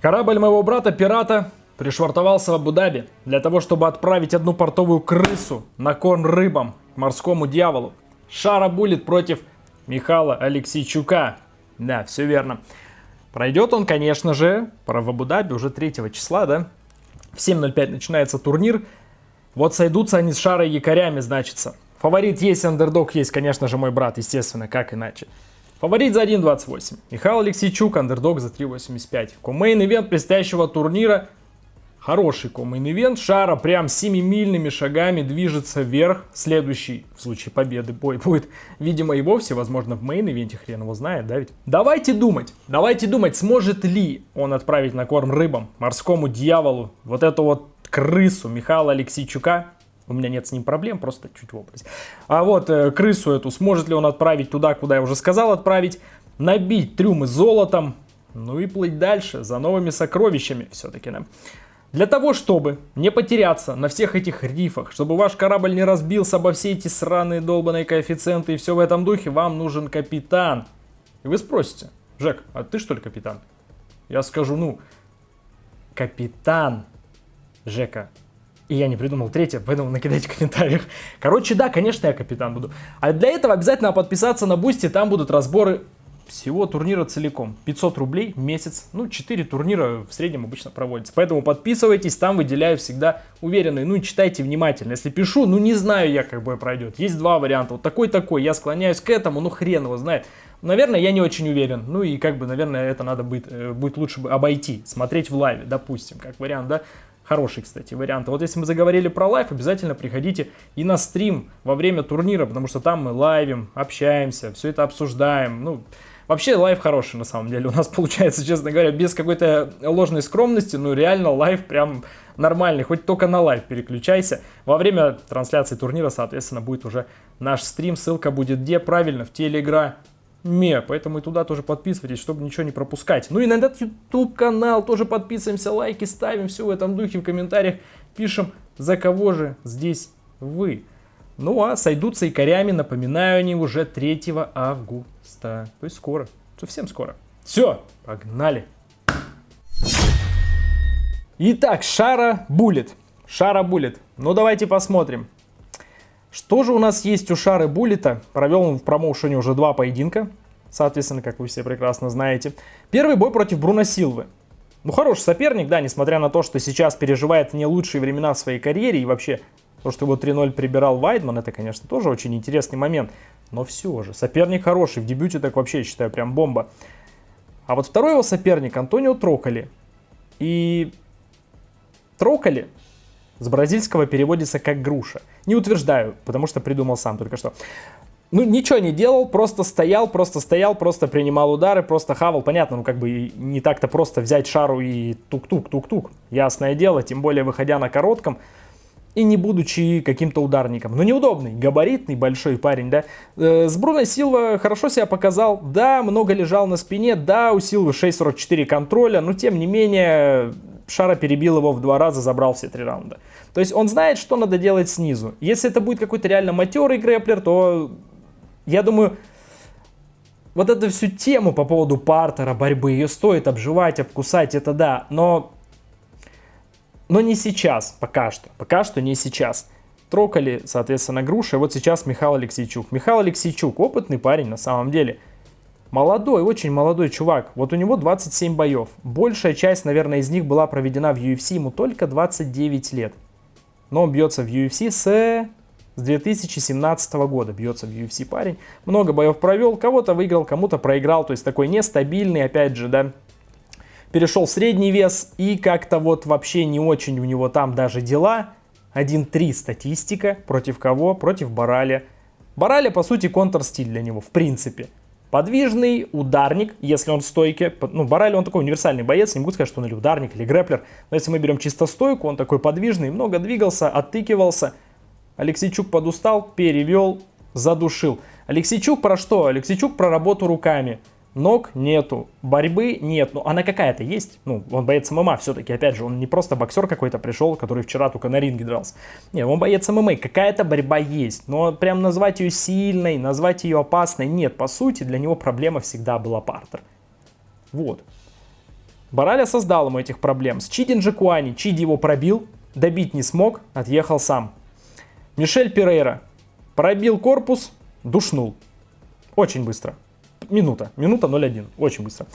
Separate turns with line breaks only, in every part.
Корабль моего брата-пирата пришвартовался в Абу-Даби для того, чтобы отправить одну портовую крысу на корм рыбам, морскому дьяволу. Шара Буллет против Михала Алексейчука. Да, все верно. Пройдет он, конечно же, в Абу-Даби уже 3 числа, да? В 7:05 начинается турнир. Вот сойдутся они с Шарой якорями, значится. Фаворит есть, андердог есть, конечно же, мой брат, естественно, как иначе. Фаворит за 1.28. Михаил Алексейчук, андердог за 3.85. Комейн-ивент предстоящего турнира. Хороший комейн-ивент. Шара прям 7-мильными шагами движется вверх. Следующий, в случае победы, бой будет, видимо, и вовсе, возможно, в мейн-ивенте, хрен его знает, да ведь? Давайте думать, сможет ли он отправить на корм рыбам, морскому дьяволу, вот эту вот крысу Михаила Алексейчука. У меня нет с ним проблем, просто чуть в образе. А вот крысу эту, сможет ли он отправить туда, куда я уже сказал отправить, набить трюмы золотом, ну и плыть дальше за новыми сокровищами все-таки, да. Для того, чтобы не потеряться на всех этих рифах, чтобы ваш корабль не разбился обо все эти сраные долбаные коэффициенты и все в этом духе, вам нужен капитан. И вы спросите: Жек, а ты что ли капитан? Я скажу, капитан Жека. И я не придумал третье, поэтому накидайте в комментариях. Короче, да, конечно, я капитан буду. А для этого обязательно подписаться на Бусти, там будут разборы всего турнира целиком. 500 рублей в месяц. 4 турнира в среднем обычно проводятся. Поэтому подписывайтесь, там выделяю всегда уверенные. И читайте внимательно. Если пишу, не знаю я, как бой пройдет. Есть 2 варианта. Вот такой. Я склоняюсь к этому, хрен его знает. Наверное, я не очень уверен. Наверное, это надо будет лучше обойти. Смотреть в лайве, допустим, как вариант, да. Хороший, кстати, вариант. Вот если мы заговорили про лайв, обязательно приходите и на стрим во время турнира, потому что там мы лайвим, общаемся, все это обсуждаем. Вообще лайв хороший на самом деле. У нас получается, честно говоря, без какой-то ложной скромности, реально лайв прям нормальный. Хоть только на лайв переключайся. Во время трансляции турнира, соответственно, будет уже наш стрим. Ссылка будет где? Правильно, в Телеграме. Поэтому и туда тоже подписывайтесь, чтобы ничего не пропускать. И на этот YouTube канал тоже подписываемся, лайки ставим, все в этом духе, в комментариях пишем, за кого же здесь вы. А сойдутся якорями, напоминаю, они уже 3 августа. То есть скоро, совсем скоро. Все, погнали. Итак, Шара Буллет. Давайте посмотрим. Что же у нас есть у Шары Буллета? Провел он в промоушене уже 2 поединка. Соответственно, как вы все прекрасно знаете. Первый бой против Бруно Силвы. Хороший соперник, да, несмотря на то, что сейчас переживает не лучшие времена в своей карьере. И вообще, то, что его 3-0 прибирал Вайдман, это, конечно, тоже очень интересный момент. Но все же, соперник хороший. В дебюте так вообще, я считаю, прям бомба. А вот второй его соперник Антонио Трокколи. И Трокколи с бразильского переводится как груша. Не утверждаю, потому что придумал сам только что. Ничего не делал, просто стоял, просто принимал удары, просто хавал. Понятно, не так-то просто взять Шару и тук-тук. Ясное дело, тем более выходя на коротком и не будучи каким-то ударником. Неудобный, габаритный, большой парень, да. С Бруно Силва хорошо себя показал. Да, много лежал на спине, да, у Силвы 6.44 контроля, но тем не менее... Шара перебил его в 2 раза, забрал все 3 раунда. То есть он знает, что надо делать снизу. Если это будет какой-то реально матерый грэплер, то я думаю, вот эту всю тему по поводу партера, борьбы, ее стоит обживать, обкусать, это да. Но не сейчас, пока что не сейчас. Трокколи, соответственно, груша, и вот сейчас Михаил Алексейчук. Михаил Алексейчук, опытный парень на самом деле. Молодой, очень молодой чувак. Вот у него 27 боев. Большая часть, наверное, из них была проведена в UFC. Ему только 29 лет. Но он бьется в UFC с 2017 года. Бьется в UFC парень. Много боев провел. Кого-то выиграл, кому-то проиграл. То есть такой нестабильный, опять же, да. Перешел в средний вес. И как-то вот вообще не очень у него там даже дела. 1-3 статистика. Против кого? Против Бараля. Бараля, по сути, контр-стиль для него, в принципе. Подвижный ударник, если он в стойке. Бараль, он такой универсальный боец. Не могу сказать, что он или ударник, или грэплер. Но если мы берем чисто стойку, он такой подвижный, много двигался, оттыкивался. Алексейчук подустал, перевел, задушил. Алексейчук про что? Алексейчук про работу руками. Ног нету, борьбы нет. Она какая-то есть. Он боец ММА все-таки. Опять же, он не просто боксер какой-то пришел, который вчера только на ринге дрался. Нет, он боец ММА. Какая-то борьба есть. Но прям назвать ее сильной, назвать ее опасной нет. По сути, для него проблема всегда была партер. Вот. Бараля создал ему этих проблем. С Чиди Нджекуани Чиди его пробил, добить не смог, отъехал сам. Мишель Перейра пробил корпус, душнул. Очень быстро. Минута 0-1, очень быстро.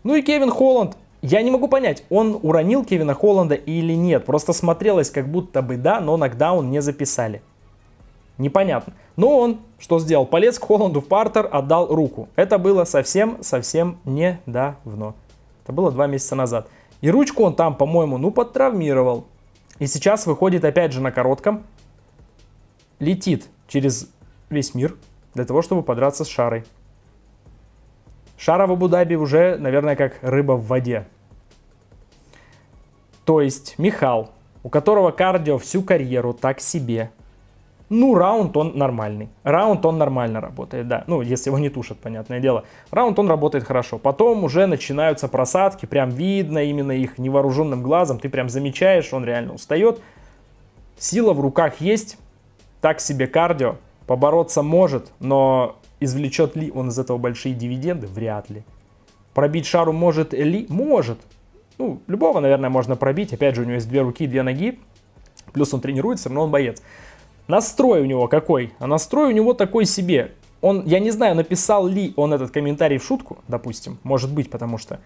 Ну и Кевин Холланд, я не могу понять, он уронил Кевина Холланда или нет. Просто смотрелось как будто бы да, но нокдаун не записали. Непонятно. Но он что сделал? Полез к Холланду в партер, отдал руку. Это было совсем недавно. Это было 2 месяца назад. И ручку он там, по-моему, подтравмировал. И сейчас выходит опять же на коротком. Летит через весь мир для того, чтобы подраться с Шарой. Шара в Абу-Даби уже, наверное, как рыба в воде. То есть Михал, у которого кардио всю карьеру так себе. Раунд он нормальный. Раунд он нормально работает, да. Если его не тушат, понятное дело. Раунд он работает хорошо. Потом уже начинаются просадки. Прям видно именно их невооруженным глазом. Ты прям замечаешь, он реально устает. Сила в руках есть. Так себе кардио. Побороться может, но извлечет ли он из этого большие дивиденды? Вряд ли. Пробить Шару может ли? Может. Любого, наверное, можно пробить. Опять же, у него есть 2 руки, 2 ноги. Плюс он тренируется, но он боец. Настрой у него какой? А настрой у него такой себе. Я не знаю, написал ли он этот комментарий в шутку, допустим. Может быть, потому что.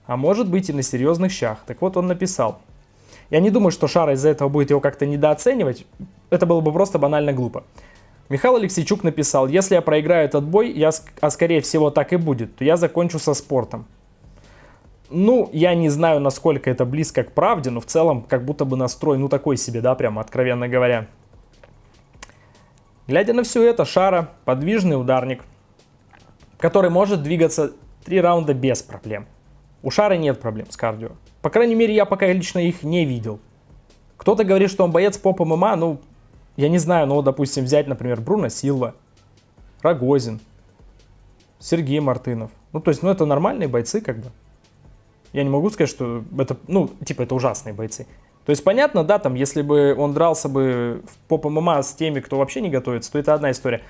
А может быть и на серьезных щах. Так вот, он написал. Я не думаю, что Шара из-за этого будет его как-то недооценивать. Это было бы просто банально глупо. Михаил Алексейчук написал: если я проиграю этот бой, а скорее всего так и будет, то я закончу со спортом. Я не знаю, насколько это близко к правде, но в целом как будто бы настрой, такой себе, да, прямо откровенно говоря. Глядя на все это, Шара подвижный ударник, который может двигаться 3 раунда без проблем. У Шары нет проблем с кардио. По крайней мере, я пока лично их не видел. Кто-то говорит, что он боец поп ММА, я не знаю, допустим, взять, например, Бруно Силва, Рогозин, Сергей Мартынов. То есть, это нормальные бойцы, как бы. Я не могу сказать, что это, это ужасные бойцы. То есть, понятно, да, если бы он дрался бы в поп ММА с теми, кто вообще не готовится, то это одна история.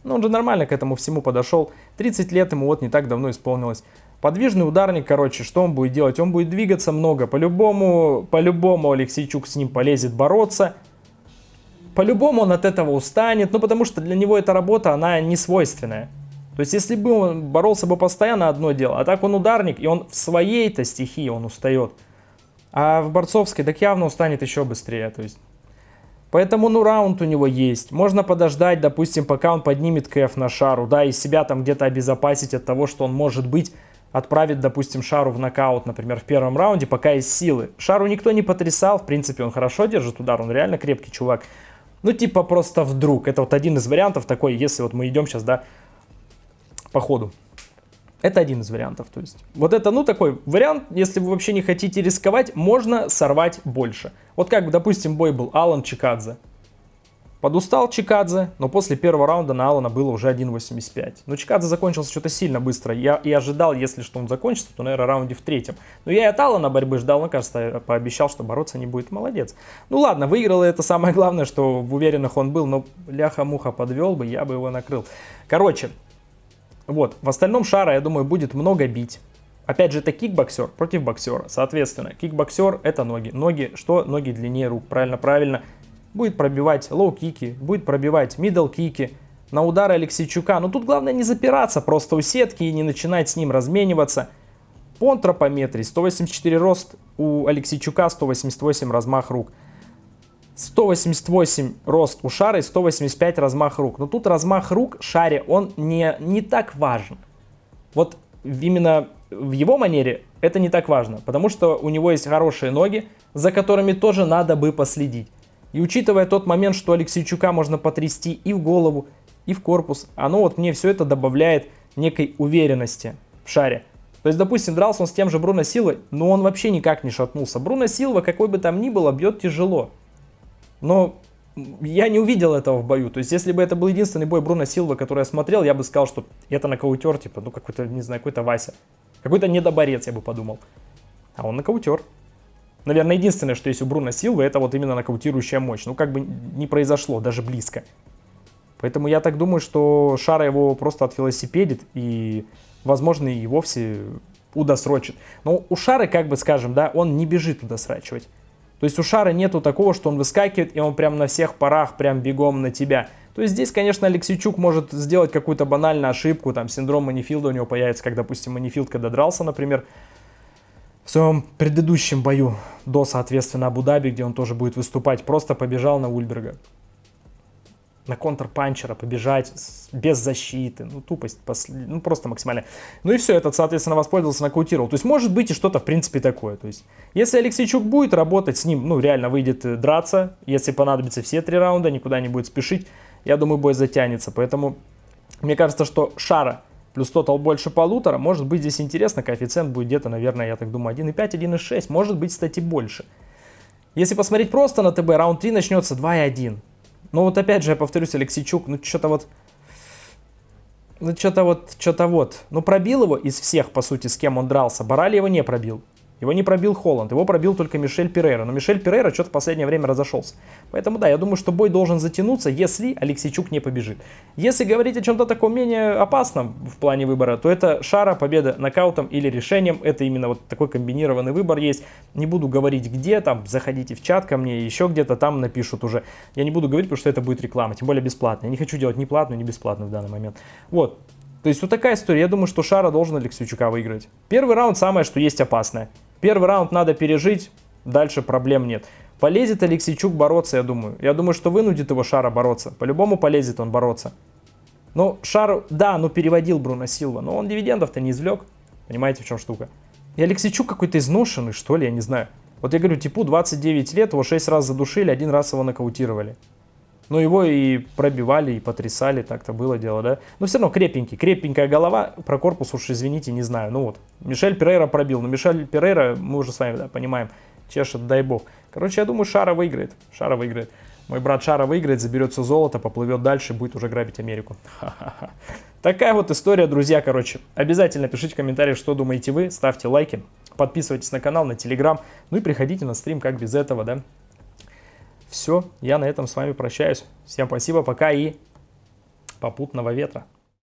Но он же нормально к этому всему подошел. 30 лет ему не так давно исполнилось. Подвижный ударник, что он будет делать? Он будет двигаться много. По-любому Алексейчук с ним полезет бороться. По-любому он от этого устанет, потому что для него эта работа, она не свойственная. То есть, если бы он боролся бы постоянно, одно дело. А так он ударник, и он в своей-то стихии он устает. А в борцовской так явно устанет еще быстрее. То есть. Поэтому, раунд у него есть. Можно подождать, допустим, пока он поднимет КФ на Шару, да, и себя там где-то обезопасить от того, что он, может быть, отправит, допустим, Шару в нокаут, например, в первом раунде, пока есть силы. Шару никто не потрясал, в принципе, он хорошо держит удар, он реально крепкий чувак. Просто вдруг. Это один из вариантов такой, если мы идем сейчас, да, по ходу. Это один из вариантов. То есть, это, такой вариант, если вы вообще не хотите рисковать, можно сорвать больше. Как, допустим, бой был Алан Чикадзе. Подустал Чикадзе, но после первого раунда на Алана было уже 1.85. Чикадзе закончился что-то сильно быстро. Я и ожидал, если что он закончится, то, наверное, в раунде в 3-м. Но я и от Алана борьбы ждал, кажется, пообещал, что бороться не будет. Молодец. Ладно, выиграл, это самое главное, что в уверенных он был, но ляха-муха подвел бы, я бы его накрыл. Короче, в остальном Шара, я думаю, будет много бить. Опять же, это кикбоксер против боксера. Соответственно, кикбоксер это ноги. Ноги длиннее рук. Правильно. Будет пробивать лоу-кики, будет пробивать мидл-кики. На удары Алексейчука. Тут главное не запираться просто у сетки и не начинать с ним размениваться. По антропометрии 184 рост у Алексейчука, 188 размах рук. 188 рост у Шары, 185 размах рук. Но тут размах рук Шаре, он не так важен. Именно в его манере это не так важно. Потому что у него есть хорошие ноги, за которыми тоже надо бы последить. И учитывая тот момент, что Алексейчука можно потрясти и в голову, и в корпус, мне все это добавляет некой уверенности в Шаре. То есть, допустим, дрался он с тем же Бруно Силвой, но он вообще никак не шатнулся. Бруно Силва, какой бы там ни было, бьет тяжело. Но я не увидел этого в бою. То есть, если бы это был единственный бой Бруно Силва, который я смотрел, я бы сказал, что это нокаутер, какой-то, не знаю, какой-то Вася. Какой-то недоборец, я бы подумал. А он нокаутер. Наверное, единственное, что есть у Бруно Силвы, это именно нокаутирующая мощь. Не произошло, даже близко. Поэтому я так думаю, что Шара его просто отвелосипедит и, возможно, и вовсе удосрочит. Но у Шары, как бы скажем, да, он не бежит удосрачивать. То есть у Шары нету такого, что он выскакивает, и он прям на всех парах, прям бегом на тебя. То есть здесь, конечно, Алексейчук может сделать какую-то банальную ошибку, там синдром Манифилда у него появится, как, допустим, Манифилд, когда дрался, например, в своем предыдущем бою до, соответственно, Абу-Даби, где он тоже будет выступать, просто побежал на Ульберга. На контрпанчера побежать без защиты, ну тупость, ну просто максимально. Ну и все, этот, соответственно, воспользовался, нокаутировал. То есть может быть и что-то в принципе такое. То есть если Алексейчук будет работать с ним, ну реально выйдет драться, если понадобится все 3 раунда, никуда не будет спешить, я думаю, бой затянется. Поэтому мне кажется, что Шара плюс тотал больше 1,5, может быть здесь интересно, коэффициент будет где-то, наверное, я так думаю, 1,5, 1,6, может быть, кстати, больше. Если посмотреть просто на ТБ, раунд 3 начнется 2,1. Но вот опять же, я повторюсь, Алексейчук, ну что-то вот. Ну пробил его из всех, по сути, с кем он дрался. Барали его не пробил. Его не пробил Холланд, его пробил только Мишель Перейра. Но Мишель Перейра что-то в последнее время разошелся. Поэтому да, я думаю, что бой должен затянуться, если Алексейчук не побежит. Если говорить о чем-то таком менее опасном в плане выбора, то это Шара, победа нокаутом или решением. Это именно вот такой комбинированный выбор есть. Не буду говорить где, там заходите в чат ко мне, еще где-то там напишут уже. Я не буду говорить, потому что это будет реклама, тем более бесплатная. Я не хочу делать ни платную, ни бесплатную в данный момент. Вот. То есть вот такая история. Я думаю, что Шара должен Алексейчука выиграть. Первый раунд самое, что есть опасное. Первый раунд надо пережить, дальше проблем нет. Полезет Алексейчук бороться, я думаю. Я думаю, что вынудит его Шара бороться. По-любому полезет он бороться. Ну, Шару, да, ну переводил Бруно Силва, но он дивидендов-то не извлек. Понимаете, в чем штука? И Алексейчук какой-то изношенный, что ли, я не знаю. Вот я говорю, типу 29 лет, его 6 раз задушили, 1 раз его нокаутировали. Ну, его и пробивали, и потрясали, так-то было дело, да. Но все равно крепенький, крепенькая голова, про корпус уж, извините, не знаю. Ну вот, Мишель Перейра пробил, но Мишель Перейра, мы уже с вами, да, понимаем, чешет, дай бог. Короче, я думаю, Шара выиграет, Шара выиграет. Мой брат Шара выиграет, заберет все золото, поплывет дальше, будет уже грабить Америку. Ха-ха-ха. Такая вот история, друзья, короче. Обязательно пишите в комментариях, что думаете вы, ставьте лайки, подписывайтесь на канал, на телеграм, ну и приходите на стрим, как без этого, да. Все, я на этом с вами прощаюсь. Всем спасибо, пока и попутного ветра.